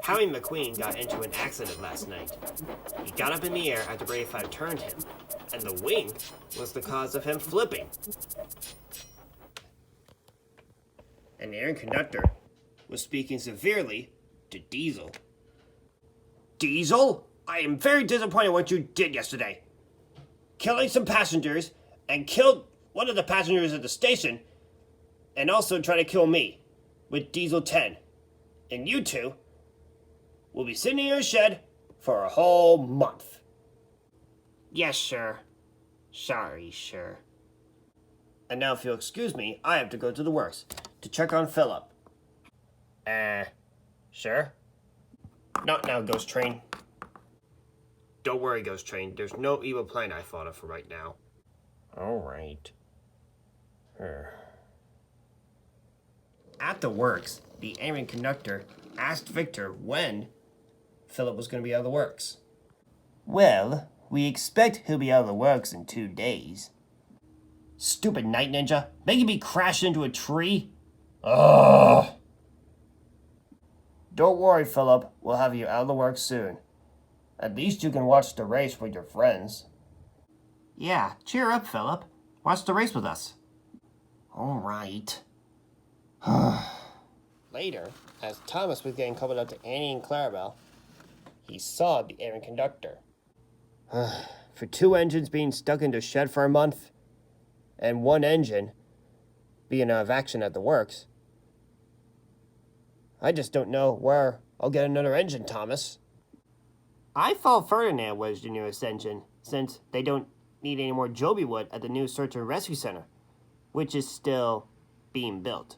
Howie McQueen got into an accident last night. He got up in the air after Brady 5 turned him, and the wing was the cause of him flipping. And the air conductor was speaking severely to Diesel. Diesel, I am very disappointed what you did yesterday. Killing some passengers and killed one of the passengers at the station, and also trying to kill me with Diesel 10. And you two will be sitting in your shed for a whole month. Yes, sir. Sorry, sir. And now, if you'll excuse me, I have to go to the works to check on Philip. Sure? Not now, Ghost Train. Don't worry, Ghost Train. There's no evil plan I thought of for right now. All right. At the works, the errand conductor asked Victor when Philip was going to be out of the works. Well, we expect he'll be out of the works in 2 days. Stupid night ninja, making me crash into a tree? Ugh! Don't worry, Philip. We'll have you out of the works soon. At least you can watch the race with your friends. Yeah, cheer up, Philip. Watch the race with us. All right. Later, as Thomas was getting coupled up to Annie and Clarabelle, he saw the errand conductor. For 2 engines being stuck into a shed for a month, and 1 engine being out of action at the works, I just don't know where I'll get another engine, Thomas. I thought Ferdinand was the newest engine, since they don't need any more Joby wood at the new Search and Rescue Center, which is still being built.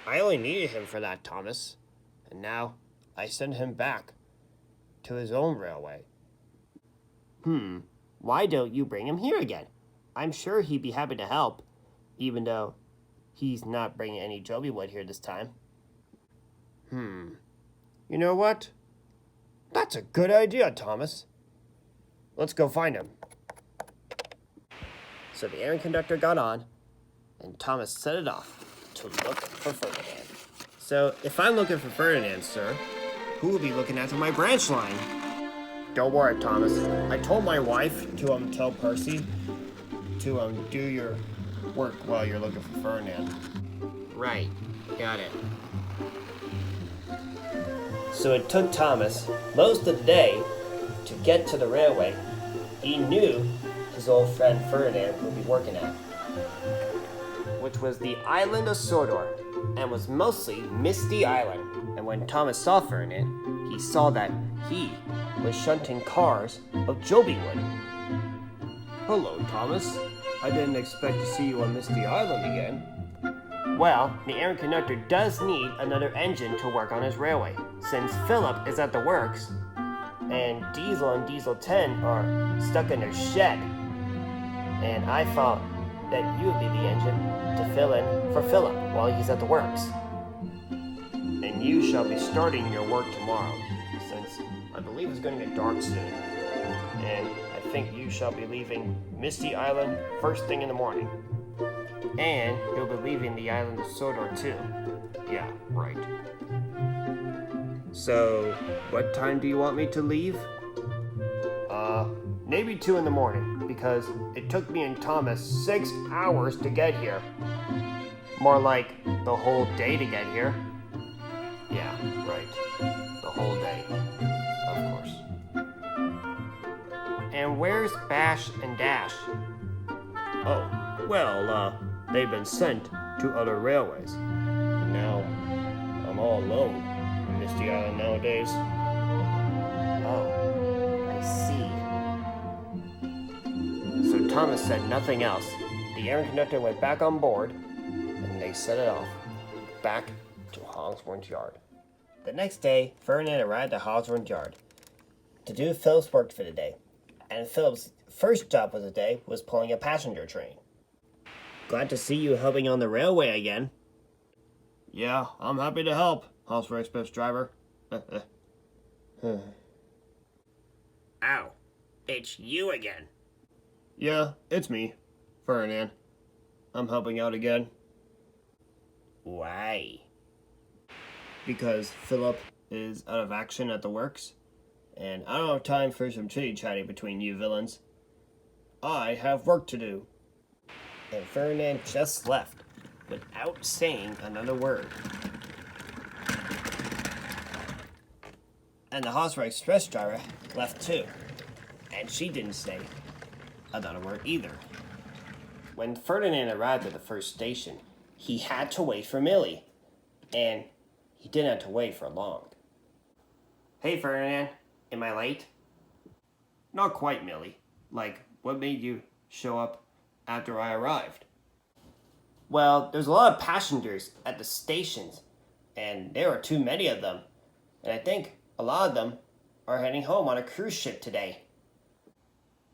I only needed him for that, Thomas, and now I send him back to his own railway. Why don't you bring him here again? I'm sure he'd be happy to help, even though he's not bringing any Joby wood here this time. You know what? That's a good idea, Thomas. Let's go find him. So the errand conductor got on, and Thomas set it off to look for Ferdinand. So if I'm looking for Ferdinand, sir, who will be looking after my branch line? Don't worry, Thomas. I told my wife to tell Percy to do your work while you're looking for Ferdinand. Right. Got it. So it took Thomas most of the day to get to the railway he knew his old friend Ferdinand would be working at, which was the island of Sodor, and was mostly Misty Island. And when Thomas saw Ferdinand, he saw that he was shunting cars of Joby wood. Hello, Thomas. I didn't expect to see you on Misty Island again. Well, the errand conductor does need another engine to work on his railway, since Philip is at the works, and Diesel and Diesel 10 are stuck in their shed. And I thought that you would be the engine to fill in for Philip while he's at the works. And you shall be starting your work tomorrow, since I believe it's going to get dark soon. And I think you shall be leaving Misty Island first thing in the morning. And you'll be leaving the island of Sodor too. Yeah, right. So, what time do you want me to leave? Maybe 2 in the morning, because it took me and Thomas 6 hours to get here. More like the whole day to get here. Yeah, right. The whole day. Of course. And where's Bash and Dash? Oh, well, they've been sent to other railways. Now, I'm all alone in Misty Island nowadays. Oh, I see. So Thomas said nothing else. The errand conductor went back on board, and they set it off, back to Hogsworth Yard. The next day, Ferdinand arrived at Hogsworth Yard to do Philip's work for the day. And Philip's first job of the day was pulling a passenger train. Glad to see you helping on the railway again. Yeah, I'm happy to help, Hogsworth Express driver. Ow, it's you again. Yeah, it's me, Ferdinand. I'm helping out again. Why? Because Philip is out of action at the works, and I don't have time for some chitty-chatty between you villains. I have work to do. And Ferdinand just left, without saying another word. And the Hosmer Express driver left too, and she didn't say another word either. When Ferdinand arrived at the first station, he had to wait for Millie, and he didn't have to wait for long. Hey Ferdinand, am I late? Not quite, Millie. Like, what made you show up after I arrived? Well, there's a lot of passengers at the stations, and there are too many of them, and I think a lot of them are heading home on a cruise ship today.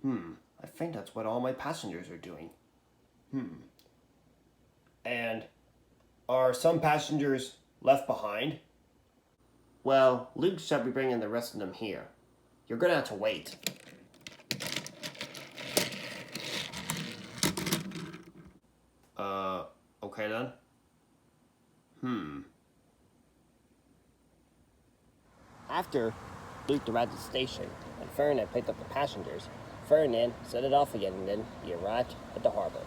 I think that's what all my passengers are doing. And are some passengers left behind? Well, Luke shall be bringing the rest of them here. You're gonna have to wait. Okay then. After Luke arrived at the station and Ferdinand picked up the passengers, Ferdinand set it off again and then he arrived at the harbor.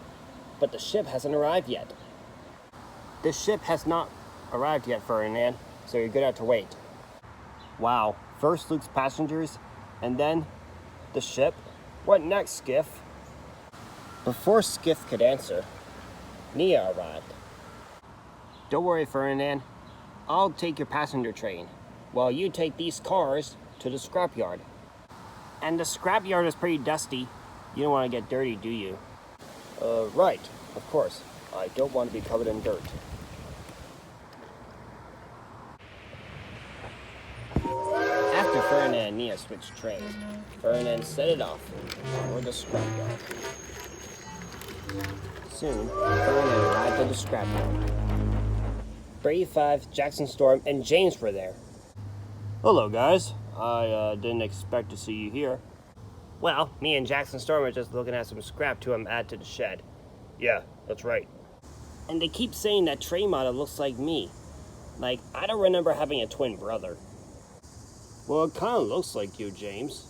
But the ship hasn't arrived yet. The ship has not arrived yet, Ferdinand, so you're gonna have to wait. Wow, first Luke's passengers, and then the ship? What next, Skiff? Before Skiff could answer, Nia arrived. Don't worry, Ferdinand. I'll take your passenger train, while you take these cars to the scrapyard. And the scrapyard is pretty dusty. You don't want to get dirty, do you? Right, of course. I don't want to be covered in dirt. After Ferdinand and Nia switched trains, Ferdinand set it off for the scrapyard. Soon, Ferdinand arrived at the scrapyard. Brady 5, Jackson Storm, and James were there. Hello, guys. I didn't expect to see you here. Well, me and Jackson Storm are just looking at some scrap to add to the shed. Yeah, that's right. And they keep saying that train model looks like me. Like, I don't remember having a twin brother. Well, it kind of looks like you, James.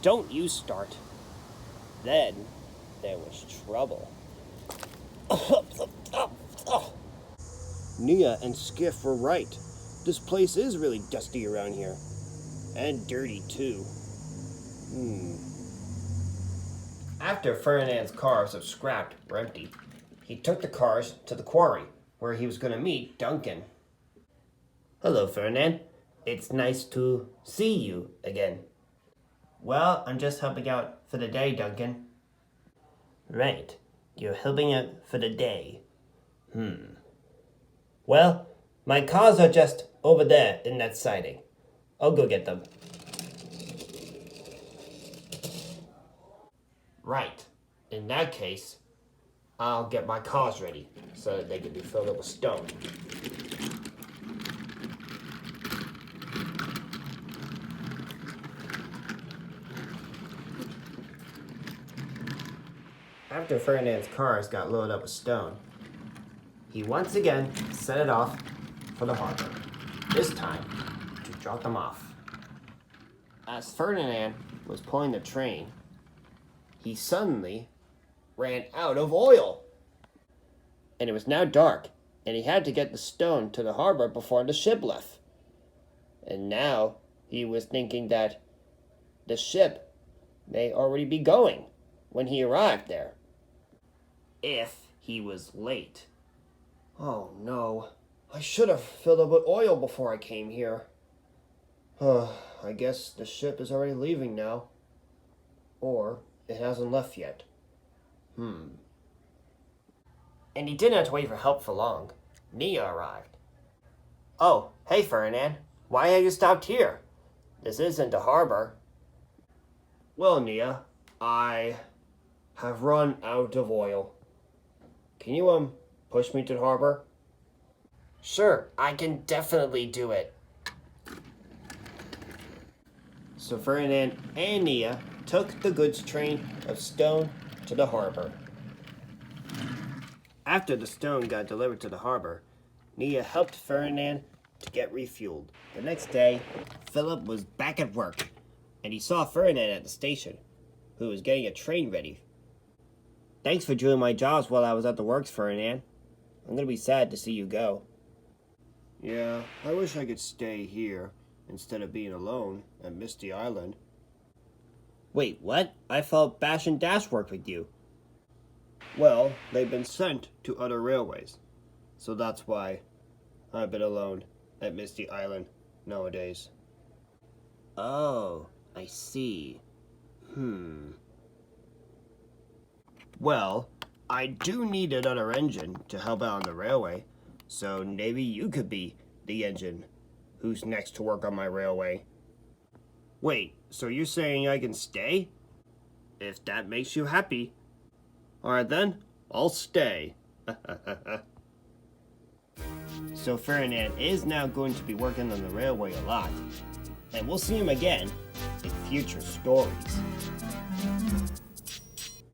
Don't you start. Then, there was trouble. Nia and Skiff were right. This place is really dusty around here. And dirty, too. After Ferdinand's cars of scrap were empty, he took the cars to the quarry, where he was going to meet Duncan. Hello, Ferdinand. It's nice to see you again. Well, I'm just helping out for the day, Duncan. Right. You're helping out for the day. Well, my cars are just over there in that siding. I'll go get them. Right. In that case, I'll get my cars ready so that they can be filled up with stone. After Ferdinand's cars got loaded up with stone, he once again set it off for the harbor, this time to drop them off. As Ferdinand was pulling the train, he suddenly ran out of oil. And it was now dark, and he had to get the stone to the harbor before the ship left. And now he was thinking that the ship may already be going when he arrived there. If he was late. Oh no, I should have filled up with oil before I came here. I guess the ship is already leaving now. Or it hasn't left yet. And he didn't have to wait for help for long. Nia arrived. Oh, hey Ferdinand, why have you stopped here? This isn't the harbor. Well, Nia, I have run out of oil. Can you, push me to the harbor? Sure, I can definitely do it. So Ferdinand and Nia took the goods train of stone to the harbor. After the stone got delivered to the harbor, Nia helped Ferdinand to get refueled. The next day, Philip was back at work, and he saw Ferdinand at the station, who was getting a train ready. Thanks for doing my jobs while I was at the works, Ferdinand. I'm gonna be sad to see you go. Yeah, I wish I could stay here instead of being alone at Misty Island. Wait, what? I thought Bash and Dash worked with you. Well, they've been sent to other railways, so that's why I've been alone at Misty Island nowadays. Oh, I see. Well, I do need another engine to help out on the railway, so maybe you could be the engine who's next to work on my railway. Wait, so you're saying I can stay? If that makes you happy. Alright then, I'll stay. So Ferdinand is now going to be working on the railway a lot, and we'll see him again in future stories.